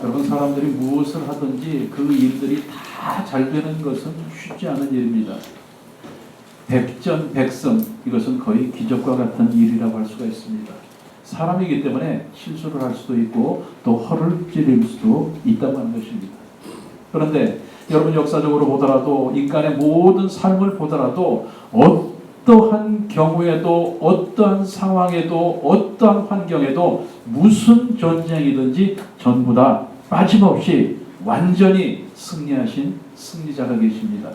여러분, 사람들이 무엇을 하든지 그 일들이 다 잘 되는 것은 쉽지 않은 일입니다. 백전백승, 이것은 거의 기적과 같은 일이라고 할 수가 있습니다. 사람이기 때문에 실수를 할 수도 있고 또 허를 찌를 수도 있다고 하는 것입니다. 그런데 여러분, 역사적으로 보더라도 인간의 모든 삶을 보더라도 어떠한 경우에도 어떠한 상황에도 어떠한 환경에도 무슨 전쟁이든지 전부 다 빠짐없이 완전히 승리하신 승리자가 계십니다.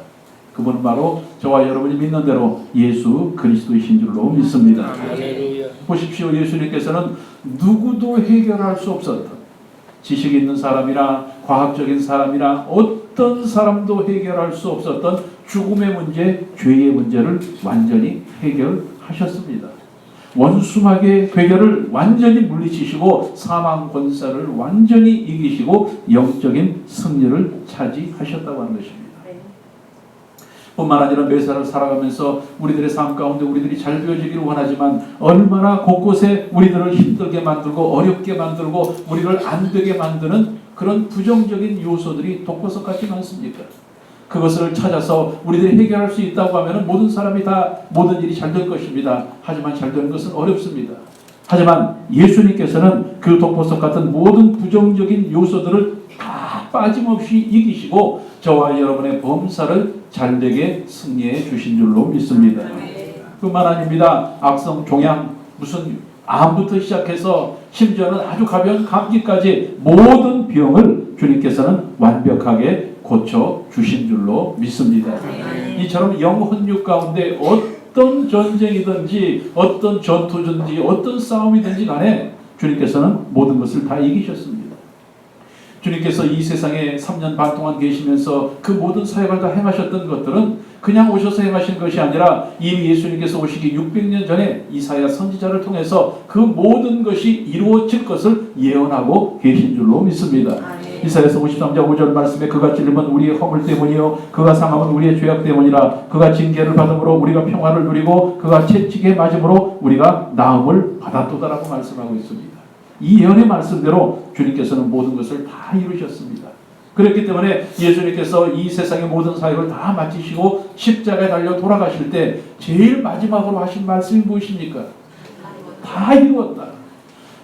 그분은 바로 저와 여러분이 믿는 대로 예수 그리스도이신 줄로 믿습니다. 할렐루야. 보십시오. 예수님께서는 누구도 해결할 수 없었던, 지식 있는 사람이나 과학적인 사람이나 어떤 사람도 해결할 수 없었던 죽음의 문제, 죄의 문제를 완전히 해결하셨습니다. 원수마귀의 괴결을 완전히 물리치시고 사망 권세를 완전히 이기시고 영적인 승리를 차지하셨다고 하는 것입니다. 뿐만 아니라 매사를 살아가면서 우리들의 삶 가운데 우리들이 잘 되어지기를 원하지만 얼마나 곳곳에 우리들을 힘들게 만들고 어렵게 만들고 우리를 안 되게 만드는 그런 부정적인 요소들이 독보석같이 많습니까? 그것을 찾아서 우리들이 해결할 수 있다고 하면 모든 사람이 다 모든 일이 잘 될 것입니다. 하지만 잘 되는 것은 어렵습니다. 하지만 예수님께서는 그 독보석 같은 모든 부정적인 요소들을 다 빠짐없이 이기시고 저와 여러분의 범사를 잘되게 승리해 주신 줄로 믿습니다. 뿐만 아닙니다. 악성 종양, 무슨 암부터 시작해서 심지어는 아주 가벼운 감기까지 모든 병을 주님께서는 완벽하게 고쳐 주신 줄로 믿습니다. 이처럼 영혼육 가운데 어떤 전쟁이든지 어떤 전투든지 어떤 싸움이든지 간에 주님께서는 모든 것을 다 이기셨습니다. 주님께서 이 세상에 3년 반 동안 계시면서 그 모든 사역을 다 행하셨던 것들은 그냥 오셔서 행하신 것이 아니라 이미 예수님께서 오시기 600년 전에 이사야 선지자를 통해서 그 모든 것이 이루어질 것을 예언하고 계신 줄로 믿습니다. 이사야서 53장 5절 말씀에 그가 찔림은 우리의 허물 때문이요 그가 상함은 우리의 죄악 때문이라 그가 징계를 받음으로 우리가 평화를 누리고 그가 채찍에 맞음으로 우리가 나음을 받았도다라고 말씀하고 있습니다. 이 예언의 말씀대로 주님께서는 모든 것을 다 이루셨습니다. 그렇기 때문에 예수님께서 이 세상의 모든 사역을 다 마치시고 십자가에 달려 돌아가실 때 제일 마지막으로 하신 말씀이 무엇입니까? 다 이루었다.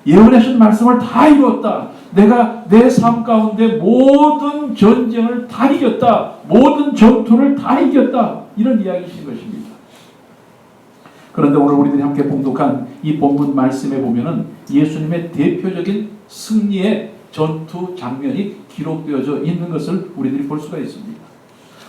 예언하신 말씀을 다 이루었다. 내가 내 삶 가운데 모든 전쟁을 다 이겼다. 모든 전투를 다 이겼다. 이런 이야기이신 것입니다. 그런데 오늘 우리들이 함께 봉독한 이 본문 말씀에 보면은 예수님의 대표적인 승리의 전투 장면이 기록되어져 있는 것을 우리들이 볼 수가 있습니다.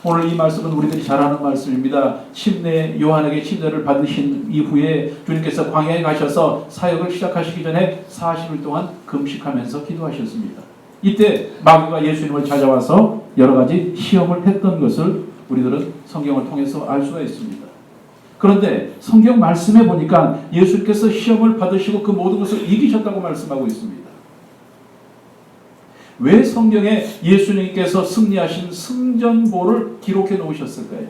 오늘 이 말씀은 우리들이 잘 아는 말씀입니다. 침례, 요한에게 침례를 받으신 이후에 주님께서 광야에 가셔서 사역을 시작하시기 전에 40일 동안 금식하면서 기도하셨습니다. 이때 마귀가 예수님을 찾아와서 여러 가지 시험을 했던 것을 우리들은 성경을 통해서 알 수가 있습니다. 그런데 성경 말씀에 보니까 예수님께서 시험을 받으시고 그 모든 것을 이기셨다고 말씀하고 있습니다. 왜 성경에 예수님께서 승리하신 승전보를 기록해 놓으셨을까요?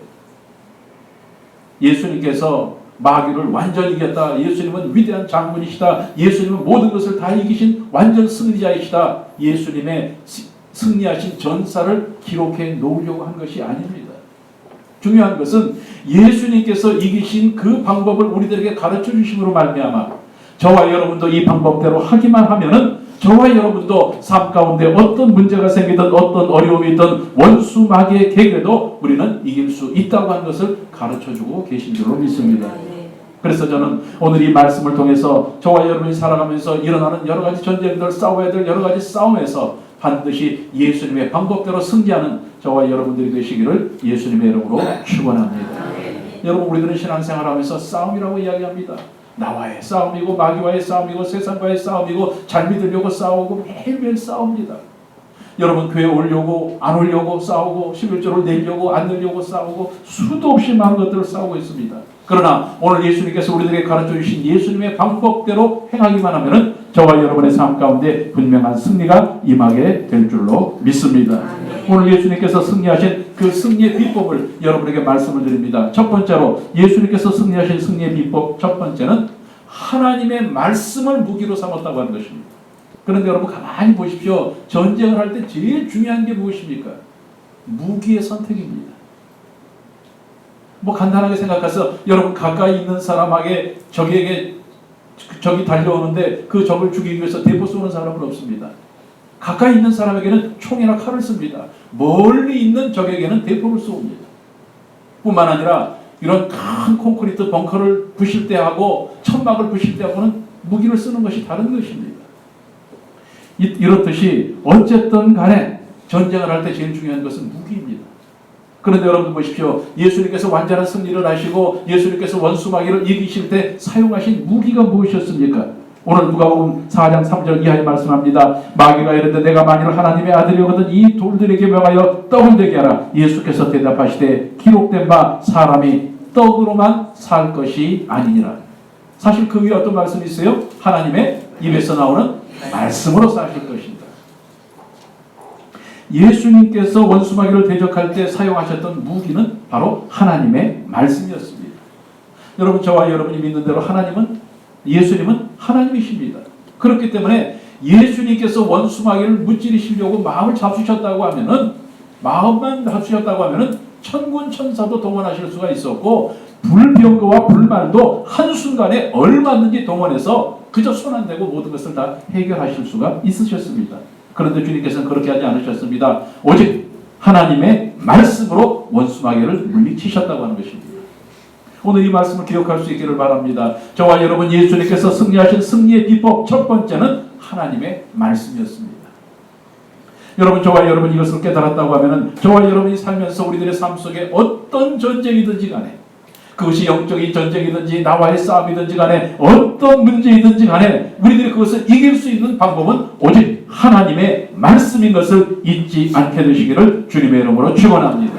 예수님께서 마귀를 완전히 이겼다. 예수님은 위대한 장군이시다. 예수님은 모든 것을 다 이기신 완전 승리자이시다. 예수님의 승리하신 전사를 기록해 놓으려고 한 것이 아닙니다. 중요한 것은 예수님께서 이기신 그 방법을 우리들에게 가르쳐 주심으로 말미암아 저와 여러분도 이 방법대로 하기만 하면은 저와 여러분도 삶 가운데 어떤 문제가 생기든 어떤 어려움이 있든 원수 마귀의 계획에도 우리는 이길 수 있다고 하는 것을 가르쳐주고 계신 줄로 믿습니다. 그래서 저는 오늘 이 말씀을 통해서 저와 여러분이 살아가면서 일어나는 여러 가지 전쟁들, 싸워야 될 여러 가지 싸움에서 반드시 예수님의 방법대로 승리하는 저와 여러분들이 되시기를 예수님의 이름으로 축원합니다. 여러분, 우리들은 신앙생활하면서 싸움이라고 이야기합니다. 나와의 싸움이고 마귀와의 싸움이고 세상과의 싸움이고 잘 믿으려고 싸우고 매일매일 싸웁니다. 여러분, 교회 오려고 안 오려고 싸우고 11조를 내려고 안 내려고 싸우고 수도 없이 많은 것들을 싸우고 있습니다. 그러나 오늘 예수님께서 우리들에게 가르쳐 주신 예수님의 방법대로 행하기만 하면은 저와 여러분의 삶 가운데 분명한 승리가 임하게 될 줄로 믿습니다. 오늘 예수님께서 승리하신 그 승리의 비법을 여러분에게 말씀을 드립니다. 첫 번째로 예수님께서 승리하신 승리의 비법 첫 번째는 하나님의 말씀을 무기로 삼았다고 하는 것입니다. 그런데 여러분 가만히 보십시오. 전쟁을 할 때 제일 중요한 게 무엇입니까? 무기의 선택입니다. 뭐 간단하게 생각해서 여러분 가까이 있는 사람에게 적이 달려오는데 그 적을 죽이기 위해서 대포 쏘는 사람은 없습니다. 가까이 있는 사람에게는 총이나 칼을 씁니다. 멀리 있는 적에게는 대포를 쏘옵니다. 뿐만 아니라 이런 큰 콘크리트 벙커를 부실 때 하고 천막을 부실 때 하고는 무기를 쓰는 것이 다른 것입니다. 이렇듯이 어쨌든 간에 전쟁을 할 때 제일 중요한 것은 무기입니다. 그런데 여러분 보십시오. 예수님께서 완전한 승리를 하시고 예수님께서 원수마귀를 이기실 때 사용하신 무기가 무엇이었습니까? 오늘 누가복음 4장 3절 이하에 말씀합니다. 마귀가 이르되 내가 만일 하나님의 아들이거든 이 돌들에게 명하여 떡을 되게 하라. 예수께서 대답하시되 기록된 바 사람이 떡으로만 살 것이 아니니라. 사실 그 위에 어떤 말씀이 있어요? 하나님의 입에서 나오는 말씀으로 사실 것입니다. 예수님께서 원수마귀를 대적할 때 사용하셨던 무기는 바로 하나님의 말씀이었습니다. 여러분, 저와 여러분이 믿는 대로 예수님은 하나님이십니다. 그렇기 때문에 예수님께서 원수마귀를 무찌르시려고 마음만 잡수셨다고 하면은 천군 천사도 동원하실 수가 있었고 불병거와 불말도 한순간에 얼마든지 동원해서 그저 손 안 대고 모든 것을 다 해결하실 수가 있으셨습니다. 그런데 주님께서는 그렇게 하지 않으셨습니다. 오직 하나님의 말씀으로 원수마귀를 물리치셨다고 하는 것입니다. 오늘 이 말씀을 기억할 수 있기를 바랍니다. 저와 여러분, 예수님께서 승리하신 승리의 비법 첫 번째는 하나님의 말씀이었습니다. 여러분, 저와 여러분 이것을 깨달았다고 하면은 저와 여러분이 살면서 우리들의 삶 속에 어떤 전쟁이든지 간에, 그것이 영적인 전쟁이든지 나와의 싸움이든지 간에 어떤 문제이든지 간에 우리들이 그것을 이길 수 있는 방법은 오직 하나님의 말씀인 것을 잊지 않게 되시기를 주님의 이름으로 축원합니다.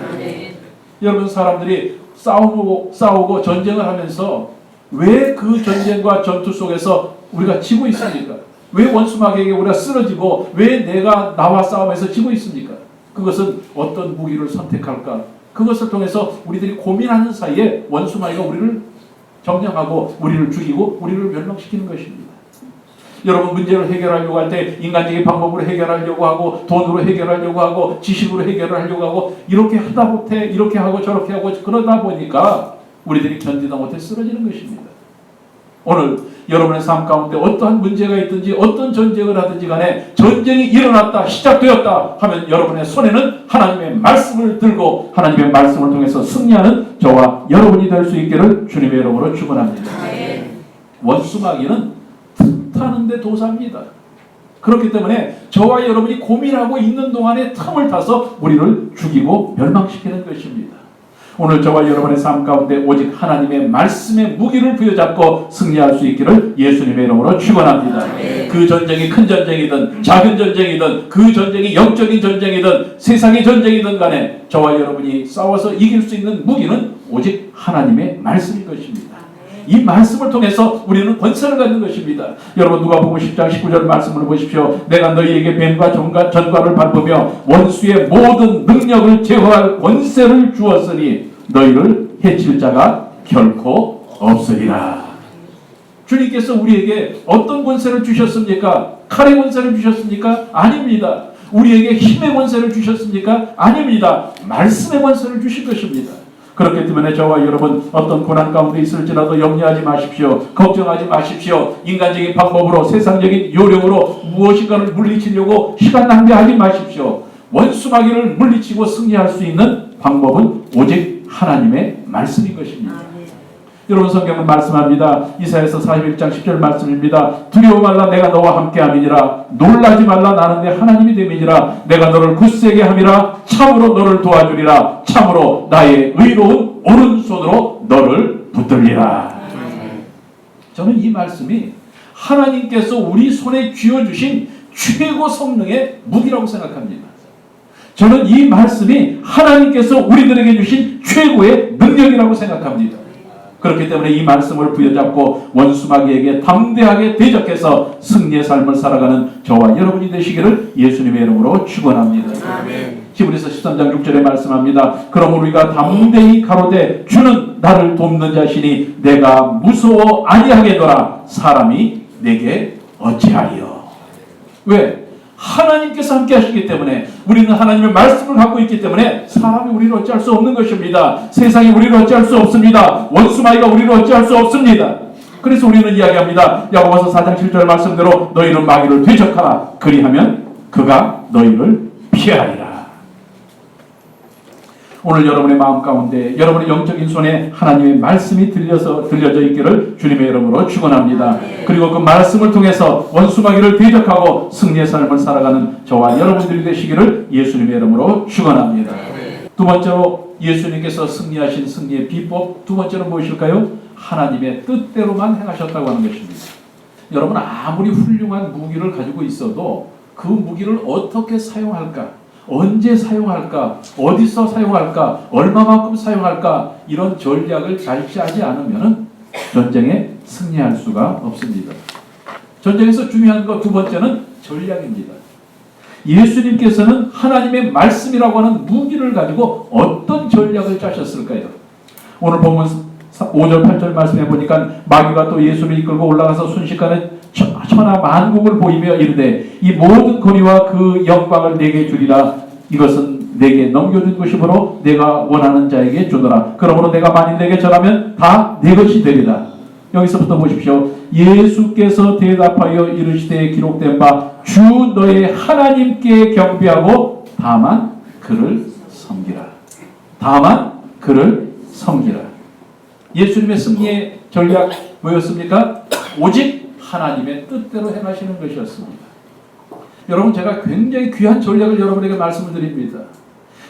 여러분, 사람들이 싸우고 전쟁을 하면서 왜 그 전쟁과 전투 속에서 우리가 지고 있습니까? 왜 원수마귀에게 우리가 쓰러지고 왜 내가 나와 싸움에서 지고 있습니까? 그것은 어떤 무기를 선택할까? 그것을 통해서 우리들이 고민하는 사이에 원수마귀가 우리를 점령하고 우리를 죽이고 우리를 멸망시키는 것입니다. 여러분, 문제를 해결하려고 할 때 인간적인 방법으로 해결하려고 하고 돈으로 해결하려고 하고 지식으로 해결하려고 하고 이렇게 하다 못해 이렇게 하고 저렇게 하고 그러다 보니까 우리들이 견디다 못해 쓰러지는 것입니다. 오늘 여러분의 삶 가운데 어떠한 문제가 있든지 어떤 전쟁을 하든지 간에 전쟁이 일어났다 시작되었다 하면 여러분의 손에는 하나님의 말씀을 들고 하나님의 말씀을 통해서 승리하는 저와 여러분이 될 수 있기를 주님의 이름으로 축원합니다. 원수마귀는 틈타는 데 도사입니다. 그렇기 때문에 저와 여러분이 고민하고 있는 동안에 틈을 타서 우리를 죽이고 멸망시키는 것입니다. 오늘 저와 여러분의 삶 가운데 오직 하나님의 말씀의 무기를 부여잡고 승리할 수 있기를 예수님의 이름으로 축원합니다. 그 전쟁이 큰 전쟁이든 작은 전쟁이든 그 전쟁이 영적인 전쟁이든 세상의 전쟁이든 간에 저와 여러분이 싸워서 이길 수 있는 무기는 오직 하나님의 말씀인 것입니다. 이 말씀을 통해서 우리는 권세를 갖는 것입니다. 여러분, 누가복음 10장 19절 말씀을 보십시오. 내가 너희에게 뱀과 전과를 밟으며 원수의 모든 능력을 제거할 권세를 주었으니 너희를 해칠 자가 결코 없으리라. 주님께서 우리에게 어떤 권세를 주셨습니까? 칼의 권세를 주셨습니까? 아닙니다. 우리에게 힘의 권세를 주셨습니까? 아닙니다. 말씀의 권세를 주실 것입니다. 그렇기 때문에 저와 여러분 어떤 고난 가운데 있을지라도 염려하지 마십시오. 걱정하지 마십시오. 인간적인 방법으로 세상적인 요령으로 무엇인가를 물리치려고 시간 낭비하지 마십시오. 원수마귀를 물리치고 승리할 수 있는 방법은 오직 하나님의 말씀인 것입니다. 여러분, 성경은 말씀합니다. 이사야서 41장 10절 말씀입니다. 두려워 말라, 내가 너와 함께함이니라. 놀라지 말라, 나는 내 하나님이 됨이니라. 내가 너를 굳세게 함이라. 참으로 너를 도와주리라. 참으로 나의 의로운 오른손으로 너를 붙들리라. 저는 이 말씀이 하나님께서 우리 손에 쥐어주신 최고 성능의 무기라고 생각합니다. 저는 이 말씀이 하나님께서 우리들에게 주신 최고의 능력이라고 생각합니다. 그렇기 때문에 이 말씀을 부여잡고 원수마귀에게 담대하게 대적해서 승리의 삶을 살아가는 저와 여러분이 되시기를 예수님의 이름으로 축원합니다. 히브리서 13장 6절에 말씀합니다. 그럼 우리가 담대히 가로되 주는 나를 돕는 자시니 내가 무서워 아니하겠노라. 사람이 내게 어찌하리요. 왜? 하나님께서 함께 하시기 때문에, 우리는 하나님의 말씀을 갖고 있기 때문에 사람이 우리를 어찌할 수 없는 것입니다. 세상이 우리를 어찌할 수 없습니다. 원수마귀가 우리를 어찌할 수 없습니다. 그래서 우리는 이야기합니다. 야고보서 4장 7절 말씀대로 너희는 마귀를 대적하라. 그리하면 그가 너희를 피하리라. 오늘 여러분의 마음 가운데, 여러분의 영적인 손에 하나님의 말씀이 들려져 있기를 주님의 이름으로 축원합니다. 그리고 그 말씀을 통해서 원수마귀를 대적하고 승리의 삶을 살아가는 저와 여러분들이 되시기를 예수님의 이름으로 축원합니다. 두 번째로 예수님께서 승리하신 승리의 비법, 두 번째는 무엇일까요? 하나님의 뜻대로만 행하셨다고 하는 것입니다. 여러분, 아무리 훌륭한 무기를 가지고 있어도 그 무기를 어떻게 사용할까, 언제 사용할까, 어디서 사용할까, 얼마만큼 사용할까, 이런 전략을 잘 짜지 않으면 전쟁에 승리할 수가 없습니다. 전쟁에서 중요한 것 두 번째는 전략입니다. 예수님께서는 하나님의 말씀이라고 하는 무기를 가지고 어떤 전략을 짜셨을까요? 오늘 본문 5절 8절 말씀해 보니까 마귀가 또 예수를 이끌고 올라가서 순식간에 천하 만국을 보이며 이르되 이 모든 권위와 그 영광을 내게 주리라. 이것은 내게 넘겨준 것이므로 내가 원하는 자에게 주더라. 그러므로 내가 만일 내게 전하면 다 내 것이 되리라. 여기서부터 보십시오. 예수께서 대답하여 이르시되 기록된 바 주 너의 하나님께 경배하고 다만 그를 섬기라. 다만 그를 섬기라. 예수님의 승리의 전략 뭐였습니까? 오직 하나님의 뜻대로 행하시는 것이었습니다. 여러분, 제가 굉장히 귀한 전략을 여러분에게 말씀을 드립니다.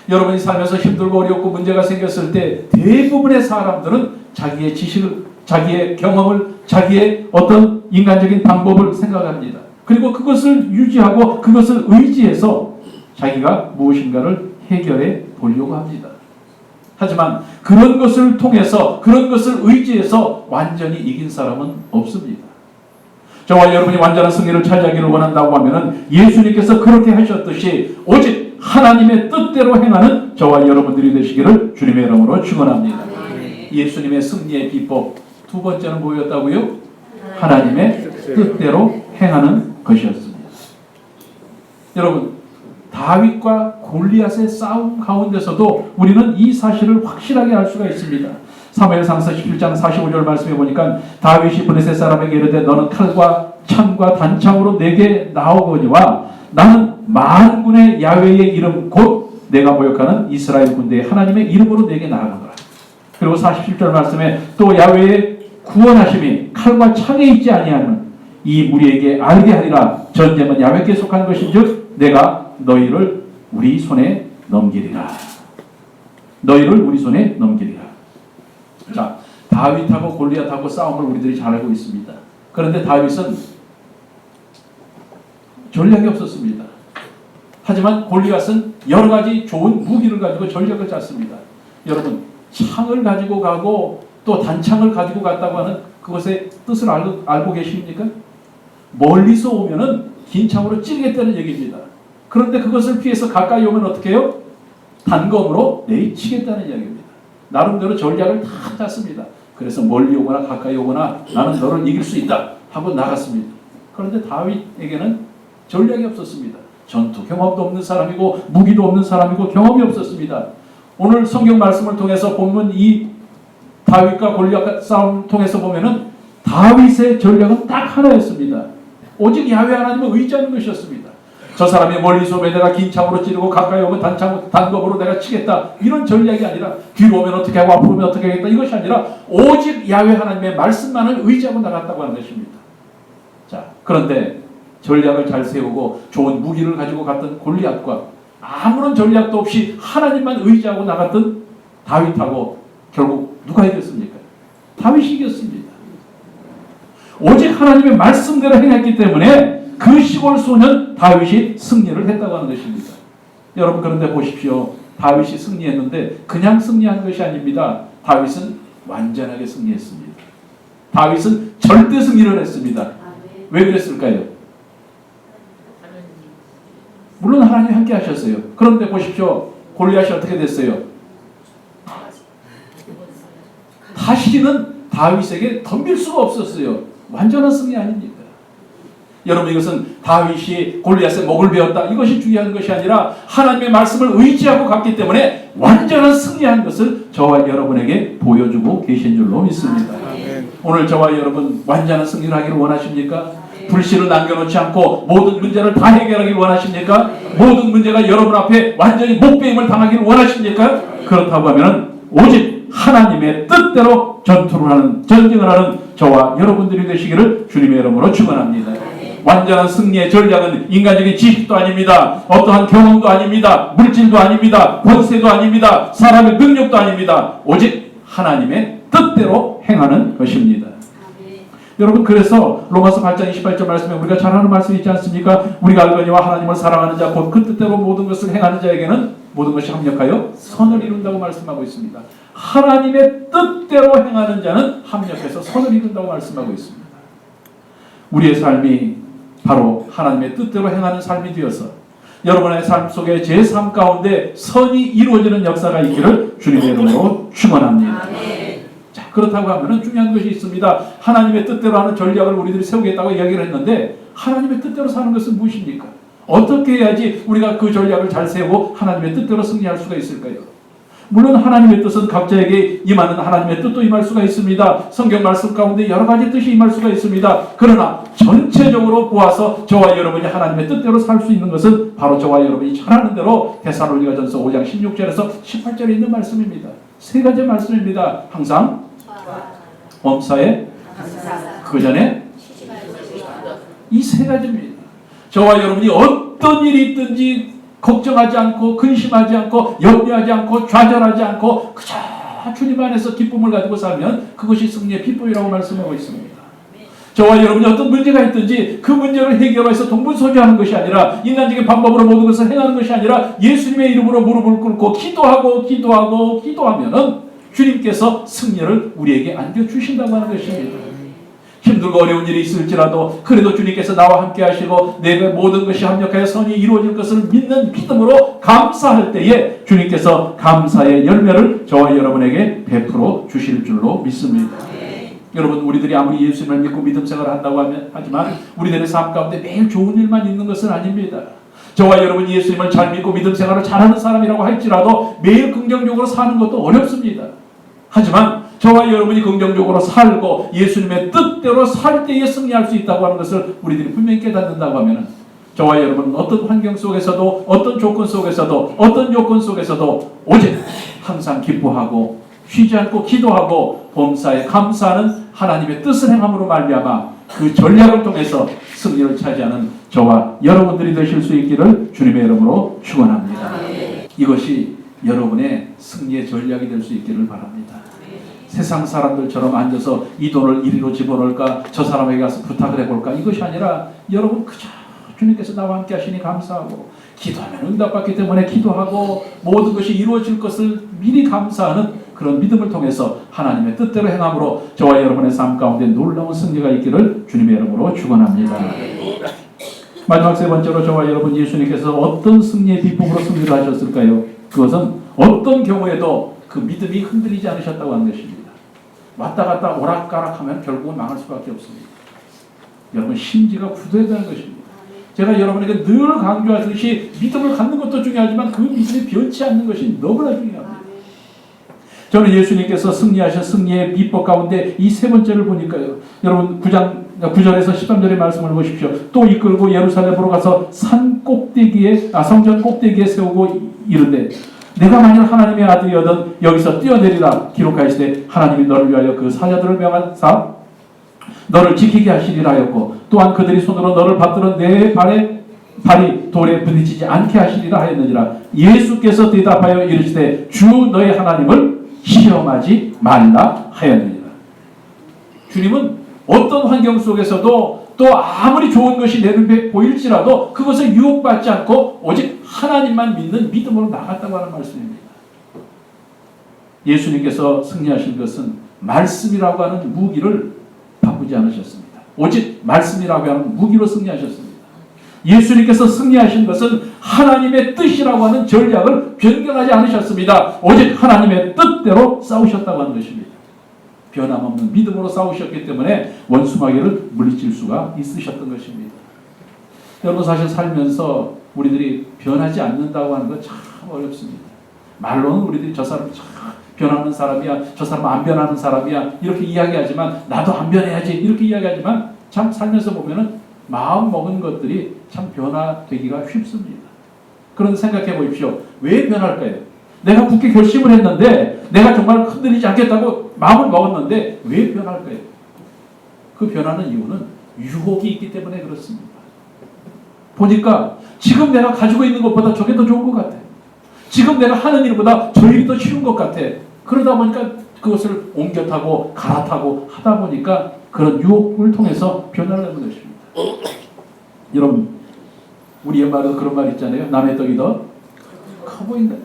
여러분이 살면서 힘들고 어렵고 문제가 생겼을 때 대부분의 사람들은 자기의 지식을, 자기의 경험을, 자기의 어떤 인간적인 방법을 생각합니다. 그리고 그것을 유지하고 그것을 의지해서 자기가 무엇인가를 해결해 보려고 합니다. 하지만 그런 것을 통해서, 그런 것을 의지해서 완전히 이긴 사람은 없습니다. 저와 여러분이 완전한 승리를 차지하기를 원한다고 하면 예수님께서 그렇게 하셨듯이 오직 하나님의 뜻대로 행하는 저와 여러분들이 되시기를 주님의 이름으로 축원합니다. 예수님의 승리의 비법 두 번째는 뭐였다고요? 하나님의 뜻대로 행하는 것이었습니다. 여러분, 다윗과 골리앗의 싸움 가운데서도 우리는 이 사실을 확실하게 알 수가 있습니다. 사무엘상서 17장 45절 말씀해 보니까 다윗이 블레셋 사람에게 이르되 너는 칼과 창과 단창으로 내게 나오거니와 나는 만군의 야훼의 이름 곧 내가 모욕하는 이스라엘 군대의 하나님의 이름으로 내게 나아가노라. 그리고 47절 말씀에 또 야훼의 구원하심이 칼과 창에 있지 아니하면 이 무리에게 알게 하리라. 전쟁은 야훼께 속한 것인즉 내가 너희를 우리 손에 넘기리라. 너희를 우리 손에 넘기리라. 자, 다윗하고 골리앗하고 싸움을 우리들이 잘 알고 있습니다. 그런데 다윗은 전략이 없었습니다. 하지만 골리앗은 여러 가지 좋은 무기를 가지고 전략을 짰습니다. 여러분, 창을 가지고 가고 또 단창을 가지고 갔다고 하는 그것의 뜻을 알고 계십니까? 멀리서 오면은 긴 창으로 찌르겠다는 얘기입니다. 그런데 그것을 피해서 가까이 오면 어떻게 해요? 단검으로 내치겠다는 이야기입니다. 나름대로 전략을 다 짰습니다. 그래서 멀리 오거나 가까이 오거나 나는 너를 이길 수 있다 하고 나갔습니다. 그런데 다윗에게는 전략이 없었습니다. 전투 경험도 없는 사람이고 무기도 없는 사람이고 경험이 없었습니다. 오늘 성경 말씀을 통해서 본문 이 다윗과 골리앗 싸움 통해서 보면은 다윗의 전략은 딱 하나였습니다. 오직 야훼 하나님을 의지하는 것이었습니다. 저 사람이 멀리서 오면 내가 긴 창으로 찌르고 가까이 오면 단검으로 내가 치겠다. 이런 전략이 아니라 뒤로 오면 어떻게 하고 앞으로 오면 어떻게 하겠다. 이것이 아니라 오직 야훼 하나님의 말씀만을 의지하고 나갔다고 하는 것입니다. 자, 그런데 전략을 잘 세우고 좋은 무기를 가지고 갔던 골리앗과 아무런 전략도 없이 하나님만 의지하고 나갔던 다윗하고 결국 누가 이겼습니까? 다윗이 이겼습니다. 오직 하나님의 말씀대로 행했기 때문에 그 시골 소년 다윗이 승리를 했다고 하는 것입니다. 여러분, 그런데 보십시오. 다윗이 승리했는데 그냥 승리한 것이 아닙니다. 다윗은 완전하게 승리했습니다. 다윗은 절대 승리를 했습니다. 왜 그랬을까요? 물론 하나님이 함께 하셨어요. 그런데 보십시오. 골리앗이 어떻게 됐어요? 다시는 다윗에게 덤빌 수가 없었어요. 완전한 승리 아닙니까? 여러분, 이것은 다윗이 골리앗의 목을 베었다, 이것이 중요한 것이 아니라 하나님의 말씀을 의지하고 갔기 때문에 완전한 승리한 것을 저와 여러분에게 보여주고 계신 줄로 믿습니다. 오늘 저와 여러분 완전한 승리를 하기를 원하십니까? 불씨를 남겨놓지 않고 모든 문제를 다 해결하기를 원하십니까? 모든 문제가 여러분 앞에 완전히 목배임을 당하기를 원하십니까? 그렇다고 하면 오직 하나님의 뜻대로 전쟁을 하는 저와 여러분들이 되시기를 주님의 이름으로 축원합니다. 완전한 승리의 전략은 인간적인 지식도 아닙니다. 어떠한 경험도 아닙니다. 물질도 아닙니다. 권세도 아닙니다. 사람의 능력도 아닙니다. 오직 하나님의 뜻대로 행하는 것입니다. 여러분, 그래서 로마서 8장 28절 말씀에 우리가 잘 아는 말씀이 있지 않습니까? 우리가 알거니와 하나님을 사랑하는 자 곧 그 뜻대로 모든 것을 행하는 자에게는 모든 것이 합력하여 선을 이룬다고 말씀하고 있습니다. 하나님의 뜻대로 행하는 자는 합력해서 선을 이룬다고 말씀하고 있습니다. 우리의 삶이 바로 하나님의 뜻대로 행하는 삶이 되어서 여러분의 삶 속에 제 삶 가운데 선이 이루어지는 역사가 있기를 주님의 이름으로 축원합니다. 자, 그렇다고 하면 중요한 것이 있습니다. 하나님의 뜻대로 하는 전략을 우리들이 세우겠다고 이야기를 했는데 하나님의 뜻대로 사는 것은 무엇입니까? 어떻게 해야지 우리가 그 전략을 잘 세우고 하나님의 뜻대로 승리할 수가 있을까요? 물론 하나님의 뜻은 각자에게 임하는 하나님의 뜻도 임할 수가 있습니다. 성경 말씀 가운데 여러 가지 뜻이 임할 수가 있습니다. 그러나 전체적으로 보아서 저와 여러분이 하나님의 뜻대로 살 수 있는 것은 바로 저와 여러분이 잘 아는 대로 데살로니가전서 5장 16절에서 18절에 있는 말씀입니다. 세 가지 말씀입니다. 항상 범사에 그 전에 이 세 가지입니다. 저와 여러분이 어떤 일이 있든지 걱정하지 않고 근심하지 않고 염려하지 않고 좌절하지 않고 그저 주님 안에서 기쁨을 가지고 살면 그것이 승리의 비법이라고 말씀하고 있습니다. 저와 여러분이 어떤 문제가 있든지 그 문제를 해결해서 동분서주하는 것이 아니라 인간적인 방법으로 모든 것을 행하는 것이 아니라 예수님의 이름으로 무릎을 꿇고 기도하면은 주님께서 승리를 우리에게 안겨주신다고 하는 것입니다. 힘들고 어려운 일이 있을지라도 그래도 주님께서 나와 함께 하시고 내가 모든 것이 합력하여 선이 이루어질 것을 믿는 믿음으로 감사할 때에 주님께서 감사의 열매를 저와 여러분에게 베풀어 주실 줄로 믿습니다. 여러분, 우리들이 아무리 예수님을 믿고 믿음 생활을 한다고 하지만 우리들의 삶 가운데 매일 좋은 일만 있는 것은 아닙니다. 저와 여러분이 예수님을 잘 믿고 믿음 생활을 잘하는 사람이라고 할지라도 매일 긍정적으로 사는 것도 어렵습니다. 하지만 저와 여러분이 긍정적으로 살고 예수님의 뜻대로 살 때에 승리할 수 있다고 하는 것을 우리들이 분명히 깨닫는다고 하면 저와 여러분은 어떤 환경 속에서도 어떤 조건 속에서도 어떤 요건 속에서도 오직 항상 기뻐하고 쉬지 않고 기도하고 범사에 감사하는 하나님의 뜻을 행함으로 말미암아 그 전략을 통해서 승리를 차지하는 저와 여러분들이 되실 수 있기를 주님의 이름으로 축원합니다. 이것이 여러분의 승리의 전략이 될 수 있기를 바랍니다. 세상 사람들처럼 앉아서 이 돈을 이리로 집어넣을까 저 사람에게 가서 부탁을 해볼까 이것이 아니라 여러분 그저 주님께서 나와 함께 하시니 감사하고 기도하면 응답받기 때문에 기도하고 모든 것이 이루어질 것을 미리 감사하는 그런 믿음을 통해서 하나님의 뜻대로 행함으로 저와 여러분의 삶 가운데 놀라운 승리가 있기를 주님의 이름으로 축원합니다. 마지막 세 번째로 저와 여러분 예수님께서 어떤 승리의 비법으로 승리를 하셨을까요? 그것은 어떤 경우에도 그 믿음이 흔들리지 않으셨다고 하는 것입니다. 왔다 갔다 오락가락하면 결국은 망할 수밖에 없습니다. 여러분 심지가 굳어야 되는 것입니다. 제가 여러분에게 늘 강조하듯이 믿음을 갖는 것도 중요하지만 그 믿음이 변치 않는 것이 너무나 중요합니다. 저는 예수님께서 승리하신 승리의 비법 가운데 이 세 번째를 보니까요. 여러분 9절에서 13절의 말씀을 보십시오. 또 이끌고 예루살렘으로 가서 성전 꼭대기에 세우고 이르되 내가 만일 하나님의 아들이거든 여기서 뛰어내리라 기록하시되 하나님이 너를 위하여 그 사자들을 명하사 너를 지키게 하시리라 하였고 또한 그들이 손으로 너를 받들어 내 발이 돌에 부딪히지 않게 하시리라 하였느니라. 예수께서 대답하여 이르시되 주 너의 하나님을 시험하지 말라 하였느니라. 주님은 어떤 환경 속에서도 또 아무리 좋은 것이 내 눈에 보일지라도 그것에 유혹받지 않고 오직 하나님만 믿는 믿음으로 나갔다고 하는 말씀입니다. 예수님께서 승리하신 것은 말씀이라고 하는 무기를 바꾸지 않으셨습니다. 오직 말씀이라고 하는 무기로 승리하셨습니다. 예수님께서 승리하신 것은 하나님의 뜻이라고 하는 전략을 변경하지 않으셨습니다. 오직 하나님의 뜻대로 싸우셨다고 하는 것입니다. 변함없는 믿음으로 싸우셨기 때문에 원수마귀를 물리칠 수가 있으셨던 것입니다. 여러분 사실 살면서 우리들이 변하지 않는다고 하는 건 참 어렵습니다. 말로는 우리들이 저 사람 참 변하는 사람이야, 저 사람 안 변하는 사람이야 이렇게 이야기하지만 나도 안 변해야지 이렇게 이야기하지만 참 살면서 보면은 마음 먹은 것들이 참 변화되기가 쉽습니다. 그런 생각해 보십시오. 왜 변할까요? 내가 굳게 결심을 했는데 내가 정말 흔들리지 않겠다고 마음을 먹었는데 왜 변할까요? 그 변하는 이유는 유혹이 있기 때문에 그렇습니다. 보니까 지금 내가 가지고 있는 것보다 저게 더 좋은 것 같아. 지금 내가 하는 일보다 저 일이 더 쉬운 것 같아. 그러다 보니까 그것을 옮겨 타고 갈아타고 하다 보니까 그런 유혹을 통해서 변화를 하는 것입니다. 여러분 우리 옛말에도 그런 말 있잖아요. 남의 떡이 더 커 보인다.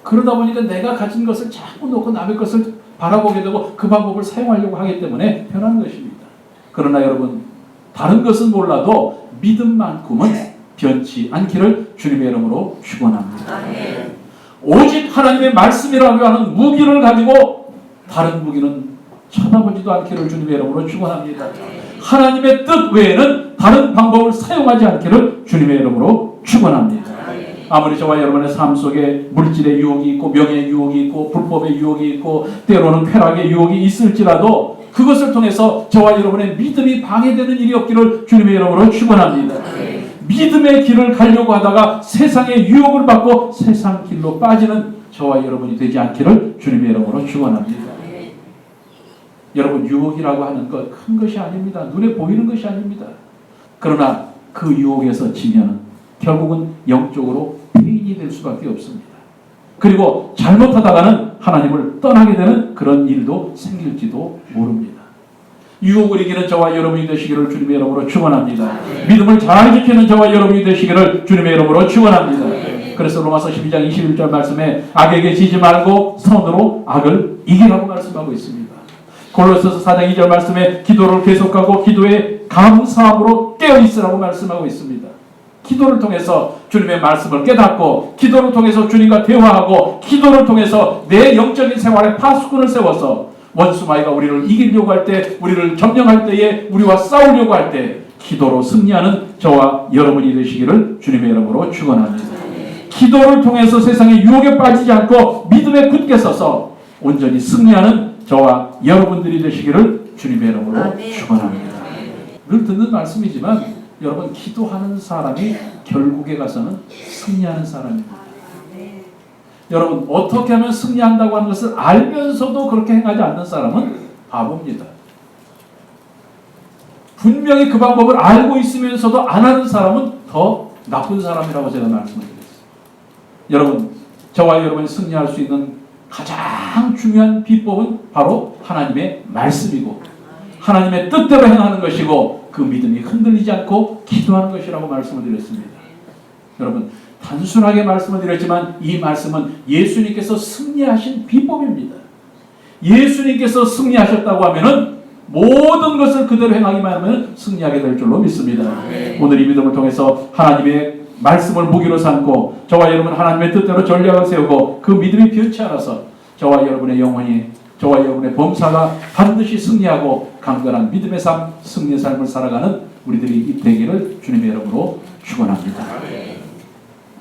그러다 보니까 내가 가진 것을 자꾸 놓고 남의 것을 바라보게 되고 그 방법을 사용하려고 하기 때문에 변하는 것입니다. 그러나 여러분 다른 것은 몰라도 믿음만큼은 변치 않기를 주님의 이름으로 축원합니다. 오직 하나님의 말씀이라고 하는 무기를 가지고 다른 무기는 쳐다보지도 않기를 주님의 이름으로 축원합니다. 하나님의 뜻 외에는 다른 방법을 사용하지 않기를 주님의 이름으로 축원합니다. 아무리 저와 여러분의 삶 속에 물질의 유혹이 있고 명예의 유혹이 있고 불법의 유혹이 있고 때로는 쾌락의 유혹이 있을지라도 그것을 통해서 저와 여러분의 믿음이 방해되는 일이 없기를 주님의 이름으로 축원합니다. 믿음의 길을 가려고 하다가 세상의 유혹을 받고 세상 길로 빠지는 저와 여러분이 되지 않기를 주님의 이름으로 축원합니다. 여러분 유혹이라고 하는 것 큰 것이 아닙니다. 눈에 보이는 것이 아닙니다. 그러나 그 유혹에서 지면 결국은 영적으로 폐인이 될 수밖에 없습니다. 그리고 잘못하다가는 하나님을 떠나게 되는 그런 일도 생길지도 모릅니다. 유혹을 이기는 저와 여러분이 되시기를 주님의 이름으로 축원합니다. 믿음을 잘 지키는 저와 여러분이 되시기를 주님의 이름으로 축원합니다. 그래서 로마서 12장 21절 말씀에 악에게 지지 말고 선으로 악을 이기라고 말씀하고 있습니다. 골로새서 4장 2절 말씀에 기도를 계속하고 기도에 감사함으로 깨어있으라고 말씀하고 있습니다. 기도를 통해서 주님의 말씀을 깨닫고 기도를 통해서 주님과 대화하고 기도를 통해서 내 영적인 생활에 파수꾼을 세워서 원수마귀가 우리를 이기려고 할 때 우리를 점령할 때에 우리와 싸우려고 할 때 기도로 승리하는 저와 여러분이 되시기를 주님의 이름으로 축원합니다. 기도를 통해서 세상의 유혹에 빠지지 않고 믿음에 굳게 서서 온전히 승리하는 저와 여러분들이 되시기를 주님의 이름으로 축원합니다. 늘 듣는 말씀이지만 여러분 기도하는 사람이 결국에 가서는 승리하는 사람입니다. 여러분 어떻게 하면 승리한다고 하는 것을 알면서도 그렇게 행하지 않는 사람은 바보입니다. 분명히 그 방법을 알고 있으면서도 안 하는 사람은 더 나쁜 사람이라고 제가 말씀드리겠습니다. 여러분 저와 여러분이 승리할 수 있는 가장 중요한 비법은 바로 하나님의 말씀이고 하나님의 뜻대로 행하는 것이고 그 믿음이 흔들리지 않고 기도하는 것이라고 말씀을 드렸습니다. 여러분 단순하게 말씀을 드렸지만 이 말씀은 예수님께서 승리하신 비법입니다. 예수님께서 승리하셨다고 하면은 모든 것을 그대로 행하기만 하면 승리하게 될 줄로 믿습니다. 오늘 이 믿음을 통해서 하나님의 말씀을 무기로 삼고 저와 여러분 하나님의 뜻대로 전략을 세우고 그 믿음이 변치 않아서 저와 여러분의 영혼이 저와 여러분의 범사가 반드시 승리하고 강건한 믿음의 삶, 승리의 삶을 살아가는 우리들이 되기를 주님의 이름으로 축원합니다.